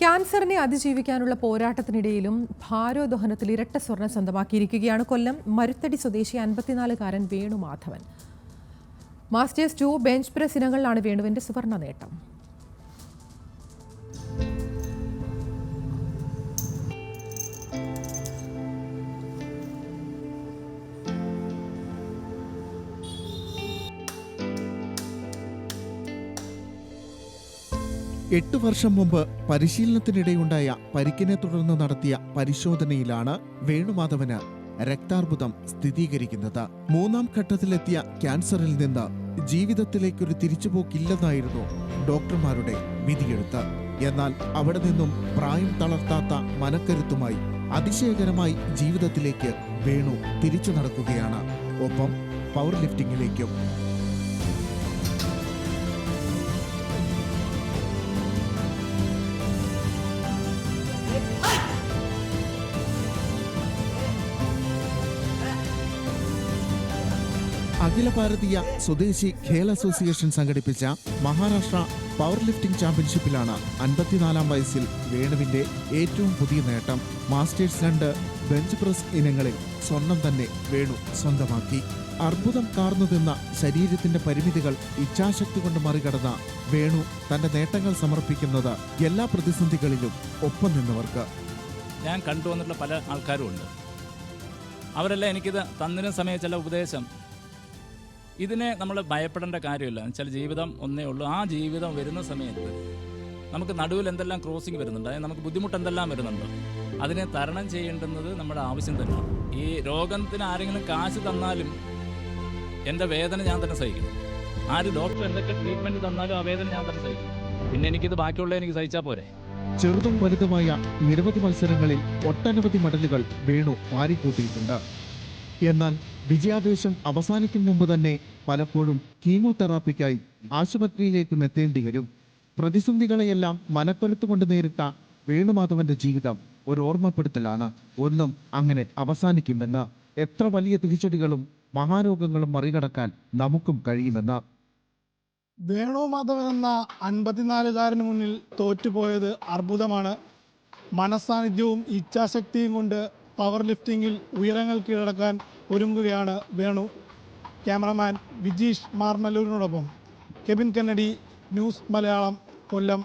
ക്യാൻസറിനെ അതിജീവിക്കാനുള്ള പോരാട്ടത്തിനിടയിലും ഭാരോദ്വഹനത്തിൽ ഇരട്ട സ്വർണം സ്വന്തമാക്കിയിരിക്കുകയാണ് കൊല്ലം മരുത്തടി സ്വദേശി 54-കാരൻ വേണുമാധവൻ. മാസ്റ്റേഴ്സ് 2 ബെഞ്ച് പ്രസ് ഇനങ്ങളിലാണ് വേണുവിന്റെ സുവർണ നേട്ടം. എട്ട് വർഷം മുമ്പ് പരിശീലനത്തിനിടെയുണ്ടായ പരിക്കിനെ തുടർന്ന് നടത്തിയ പരിശോധനയിലാണ് വേണുമാധവന് രക്താർബുദം സ്ഥിരീകരിക്കുന്നത്. 3-ാം ഘട്ടത്തിലെത്തിയ ക്യാൻസറിൽ നിന്ന് ജീവിതത്തിലേക്കൊരു തിരിച്ചുപോക്കില്ലെന്നായിരുന്നു ഡോക്ടർമാരുടെ വിധിയെഴുത്ത്. എന്നാൽ അവിടെ നിന്നും പ്രായം തളർത്താത്ത മനക്കരുത്തുമായി അതിശയകരമായി ജീവിതത്തിലേക്ക് വേണു തിരിച്ചു നടക്കുകയാണ്. ഒപ്പം പവർ ലിഫ്റ്റിംഗിലേക്കും. അഖില ഭാരതീയ സ്വദേശി ഖേൽ അസോസിയേഷൻ സംഘടിപ്പിച്ച മഹാരാഷ്ട്ര പവർ ലിഫ്റ്റിംഗ് ചാമ്പ്യൻഷിപ്പിലാണ് 54-ാം വയസ്സിൽ വേണുവിന്റെ ഏറ്റവും പുതിയ നേട്ടം. മാസ്റ്റേഴ്സ് 2 ബെഞ്ച് പ്രസ് ഇനങ്ങളിൽ സ്വർണം തന്നെ വേണു സ്വന്തമാക്കി. അർബുദം കാർന്നു തിന്ന ശരീരത്തിന്റെ പരിമിതികൾ ഇച്ഛാശക്തി കൊണ്ട് മറികടന്ന വേണു തന്റെ നേട്ടങ്ങൾ സമർപ്പിക്കുന്നത് എല്ലാ പ്രതിസന്ധികളിലും ഒപ്പം നിന്നവർക്ക്. ഞാൻ കണ്ടുവന്നിട്ടുള്ള പല ആൾക്കാരും ഉണ്ട്. അവരെല്ലാം എനിക്കിത് തന്നിരുന്ന സമയം ചില ഉപദേശം, ഇതിനെ നമ്മൾ ഭയപ്പെടേണ്ട കാര്യമില്ല. എന്നുവെച്ചാൽ ജീവിതം ഒന്നേ ഉള്ളൂ. ആ ജീവിതം വരുന്ന സമയത്ത് നമുക്ക് നടുവിൽ എന്തെല്ലാം ക്രോസിങ് വരുന്നുണ്ട്, അതായത് നമുക്ക് ബുദ്ധിമുട്ട് എന്തെല്ലാം വരുന്നുണ്ടോ, അതിനെ തരണം ചെയ്യേണ്ടുന്നത് നമ്മുടെ ആവശ്യം തന്നെയാണ്. ഈ രോഗത്തിന് ആരെങ്കിലും കാശ് തന്നാലും എൻ്റെ വേദന ഞാൻ തന്നെ സഹിക്കും. ആര് ഡോക്ടർ എന്തൊക്കെ ട്രീറ്റ്മെൻറ്റ് തന്നാലും ആ വേദന ഞാൻ തന്നെ സഹിക്കും. പിന്നെ എനിക്കിത് ബാക്കിയുള്ള എനിക്ക് സഹിച്ചാൽ പോരെ. ചെറുതും വലുതുമായ നിരവധി മത്സരങ്ങളിൽ ഒട്ടനവധി മെഡലുകൾ വേണു വാരിക്കൂട്ടിയിട്ടുണ്ട്. എന്നാൽ വിജയാവേശം അവസാനിക്കും മുമ്പ് തന്നെ പലപ്പോഴും കീമോതെറാപ്പിക്കായി ആശുപത്രിയിലേക്കും എത്തേണ്ടി വരും. പ്രതിസന്ധികളെയെല്ലാം മനക്കരുത്തുകൊണ്ട് നേരിട്ട വേണുമാധവന്റെ ജീവിതം ഒരു ഓർമ്മപ്പെടുത്തലാണ്. ഒന്നും അങ്ങനെ അവസാനിക്കുമെന്ന്, എത്ര വലിയ തിരിച്ചടികളും മഹാരോഗങ്ങളും മറികടക്കാൻ നമുക്കും കഴിയുമെന്ന്. വേണുമാധവൻ എന്ന 54-കാരന് മുന്നിൽ തോറ്റുപോയത് അർബുദമാണ്. മനസ്സാന്നിധ്യവും ഇച്ഛാശക്തിയും കൊണ്ട് പവർ ലിഫ്റ്റിംഗിൽ ഉയരങ്ങൾ കീഴടക്കാൻ ഒരുങ്ങുകയാണ് വേണു. ക്യാമറമാൻ വിജീഷ് മാർമല്ലൂരിനോടൊപ്പം കെവിൻ കെന്നഡി, ന്യൂസ് മലയാളം, കൊല്ലം.